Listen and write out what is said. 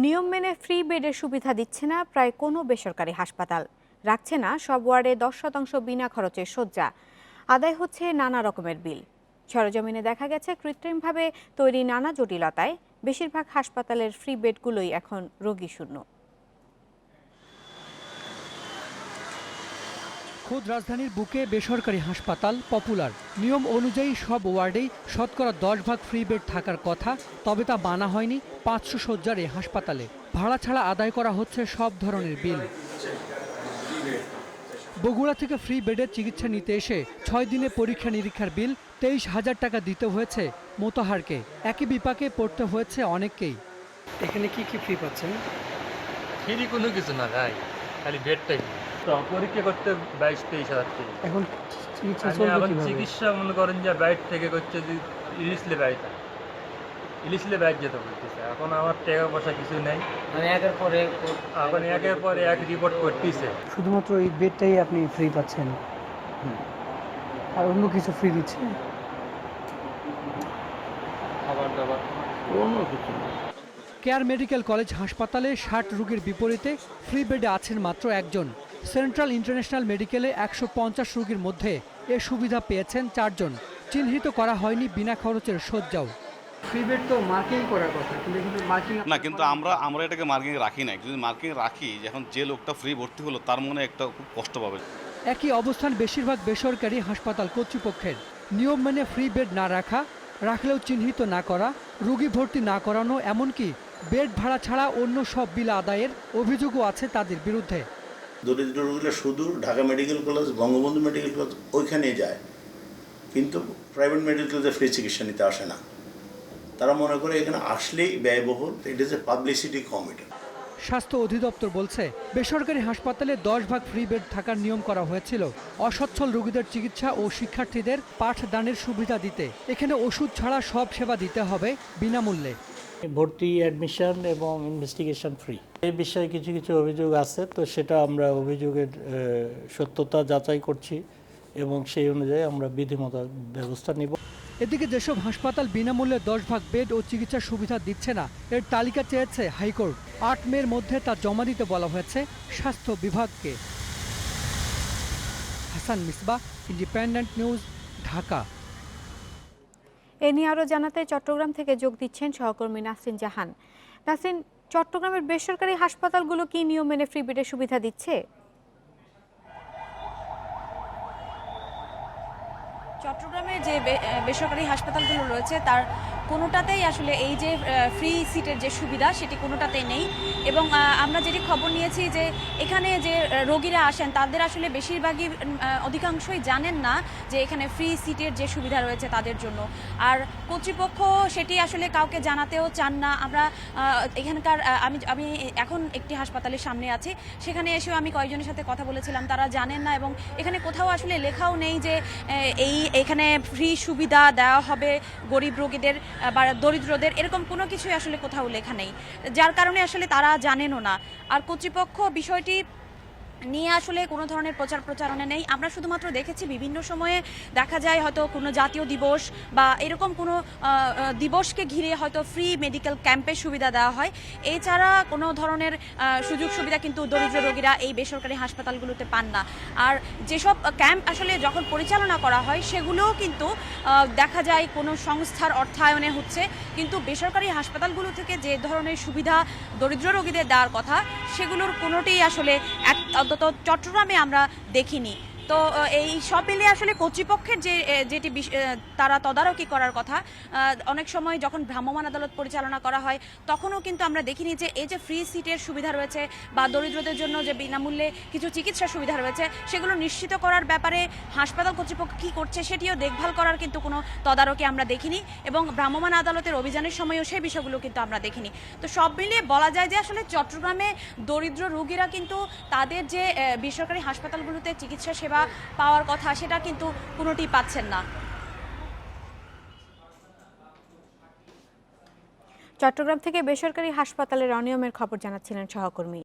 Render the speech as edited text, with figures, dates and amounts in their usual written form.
নিয়ম মেনে ফ্রি বেডের সুবিধা দিচ্ছে না প্রায় কোনো বেসরকারি হাসপাতাল। রাখছে না সব ওয়ার্ডে 10% বিনা খরচের শয্যা। আদায় হচ্ছে নানা রকমের বিল। সরেজমিনে দেখা গেছে কৃত্রিমভাবে তৈরি নানা জটিলতায় বেশিরভাগ হাসপাতালের ফ্রি বেডগুলোই এখন রোগী শূন্য। খোদ রাজধানীর বুকে বেসরকারি হাসপাতাল পপুলার। নিয়ম অনুযায়ী সব ওয়ার্ডেই শতকরা 10 ভাগ ফ্রি বেড থাকার কথা, তবে তা মানা হয়নি 500 শয্যার এই হাসপাতালে। ভাড়া ছাড়া আদায় করা হচ্ছে সব ধরনের বিল। বগুড়া থেকে ফ্রি বেডের চিকিৎসা নিতে এসে 6 দিনে পরীক্ষা নিরীক্ষার বিল 23,000 টাকা দিতে হয়েছে মোতাহারকে। একই বিপাকে পড়তে হয়েছে অনেককেই। এখানে কি কি ফ্রি পাচ্ছেন? ফ্রি কোনো কিছু না ভাই, খালি বেডটাই। তো পরীক্ষা করতে 22-23 হাজার টাকা। এখন চিকিৎসা মনে করেন যে বাইরে থেকে করছে যে ইলিশলে বাইরে যেতে বলতেছে। এখন আমার টাকা পয়সা কিছু নেই, এখন একের পরে এক রিপোর্ট করতেছে। শুধুমাত্র এই বেডটাই আপনি ফ্রি পাচ্ছেন, আর অন্য কিছু ফ্রি দিচ্ছে? খাবার দাবার অন্য কিছু না। কেয়ার মেডিকেল কলেজ হাসপাতালে 60 রোগীর বিপরীতে ফ্রি বেডে আছেন মাত্র একজন। সেন্ট্রাল ইন্টারন্যাশনাল মেডিকেলে 150 রোগীর মধ্যে এ সুবিধা পেয়েছেন 4 জন। চিহ্নিত করা হয়নি বিনা খরচের শয্যাও। ফ্রি বেড তো মার্কিং করার কথা, কিন্তু মার্কিং না, কিন্তু আমরা এটাকে মার্কিং রাখি না। যদি মার্কিং রাখি, যখন যে লোকটা ফ্রি ভর্তি হলো তার মনে একটা খুব কষ্ট পাবে। একই অবস্থান বেশিরভাগ বেসরকারি হাসপাতাল কর্তৃপক্ষের। নিয়ম মেনে ফ্রি বেড না রাখলেও চিহ্নিত না করা, রোগী ভর্তি না করানো, এমনকি বেড ভাড়া ছাড়া অন্য সব বিল আদায়ের অভিযোগও আছে তাদের বিরুদ্ধে। দরিদ্র রোগীরা শুধু Dhaka medical college, Bangabandhu medical college ওইখানেই যায়, কিন্তু প্রাইভেট মেডিকেল কলেজে ফ্রি চিকিৎসা নিতে আসে না। তারা মনে করে এখানে আসলেই ব্যয়বহুল। It is a publicity committee. স্বাস্থ্য অধিদপ্তর বলছে বেসরকারি হাসপাতালে 10 ভাগ ফ্রি বেড থাকার নিয়ম করা হয়েছিল অসচ্ছল রোগীদের চিকিৎসা ও শিক্ষার্থীদের পাঠদানের সুবিধা দিতে। এখানে ওষুধ ছাড়া সব সেবা দিতে হবে বিনামূল্যে। ভর্তি, অ্যাডমিশন এবং ইনভেস্টিগেশন ফ্রি। এই বিষয়ে কিছু কিছু অভিযোগ আছে, তো সেটা আমরা অভিযোগের সত্যতা যাচাই করছি এবং সেই অনুযায়ী আমরা বিধিমত ব্যবস্থা নিব। এদিকে যেসব হাসপাতাল বিনামূল্যে 10 ভাগ বেড ও চিকিৎসা সুবিধা দিচ্ছে না, এর তালিকা চেয়েছে হাইকোর্ট। 8 মের মধ্যে তা জমা দিতে বলা হয়েছে স্বাস্থ্য বিভাগকে। Hasan Misbah, Independent News, Dhaka. এ নিয়ে আরও জানাতে চট্টগ্রাম থেকে যোগ দিচ্ছেন সহকর্মী নাসরিন জাহান। নাসরিন, চট্টগ্রামের বেসরকারি হাসপাতালগুলো কি নিয়ম মেনে ফ্রি বেডের সুবিধা দিচ্ছে? চট্টগ্রামের যে বেসরকারি হাসপাতালগুলো রয়েছে তার কোনোটাতেই আসলে এই যে ফ্রি সিটের যে সুবিধা সেটি কোনোটাতেই নেই। এবং আমরা যেটি খবর নিয়েছি যে এখানে যে রোগীরা আসেন তাদের আসলে বেশিরভাগই অধিকাংশই জানেন না যে এখানে ফ্রি সিটের যে সুবিধা রয়েছে তাদের জন্য। আর কর্তৃপক্ষ সেটি আসলে কাউকে জানাতেও চান না। আমরা এখানকার আমি এখন একটি হাসপাতালের সামনে আছি, সেখানে এসেও আমি কয়েকজনের সাথে কথা বলেছিলাম, তারা জানেন না এবং এখানে কোথাও আসলে লেখাও নেই যে এখানে ফ্রি সুবিধা দেওয়া হবে গরিব রোগীদের বা দরিদ্রদের, এরকম কোনো কিছুই আসলে কোথাও লেখা নেই, যার কারণে আসলে তারা জানেনও না। আর কর্তৃপক্ষ বিষয়টি নিয়ে আসলে কোনো ধরনের প্রচারণা নেই। আমরা শুধুমাত্র দেখেছি বিভিন্ন সময়ে দেখা যায় হয়তো কোনো জাতীয় দিবস বা এরকম কোনো দিবসকে ঘিরে হয়তো ফ্রি মেডিকেল ক্যাম্পের সুবিধা দেওয়া হয়। এছাড়া কোনো ধরনের সুযোগ সুবিধা কিন্তু দরিদ্র রোগীরা এই বেসরকারি হাসপাতালগুলোতে পান না। আর যেসব ক্যাম্প আসলে যখন পরিচালনা করা হয় সেগুলোও কিন্তু দেখা যায় কোনো সংস্থার অর্থায়নে হচ্ছে, কিন্তু বেসরকারি হাসপাতালগুলো থেকে যে ধরনের সুবিধা দরিদ্র রোগীদের দেওয়ার কথা সেগুলোর কোনোটিই আসলে অন্তত চট্টগ্রামে আমরা দেখিনি। তো এই সব মিলিয়ে আসলে কর্তৃপক্ষের যেটি তারা তদারকি করার কথা, অনেক সময় যখন ভ্রাম্যমাণ আদালত পরিচালনা করা হয় তখনও কিন্তু আমরা দেখিনি যে এই যে ফ্রি সিটের সুবিধা রয়েছে বা দরিদ্রদের জন্য যে বিনামূল্যে কিছু চিকিৎসা সুবিধা রয়েছে সেগুলো নিশ্চিত করার ব্যাপারে হাসপাতাল কর্তৃপক্ষ কী করছে সেটিও দেখভাল করার কিন্তু কোনো তদারকি আমরা দেখিনি এবং ভ্রাম্যমাণ আদালতের অভিযানের সময়ও সেই বিষয়গুলো কিন্তু আমরা দেখিনি। তো সব মিলিয়ে বলা যায় যে আসলে চট্টগ্রামে দরিদ্র রোগীরা কিন্তু তাদের যে বেসরকারি হাসপাতালগুলোতে চিকিৎসা সেবা পাওয়ার কথা সেটা কিন্তু কোনোটি পাচ্ছেন না। চট্টগ্রাম থেকে বেসরকারি হাসপাতালের অনিয়মের খবর জানাচ্ছিলেন সহকর্মী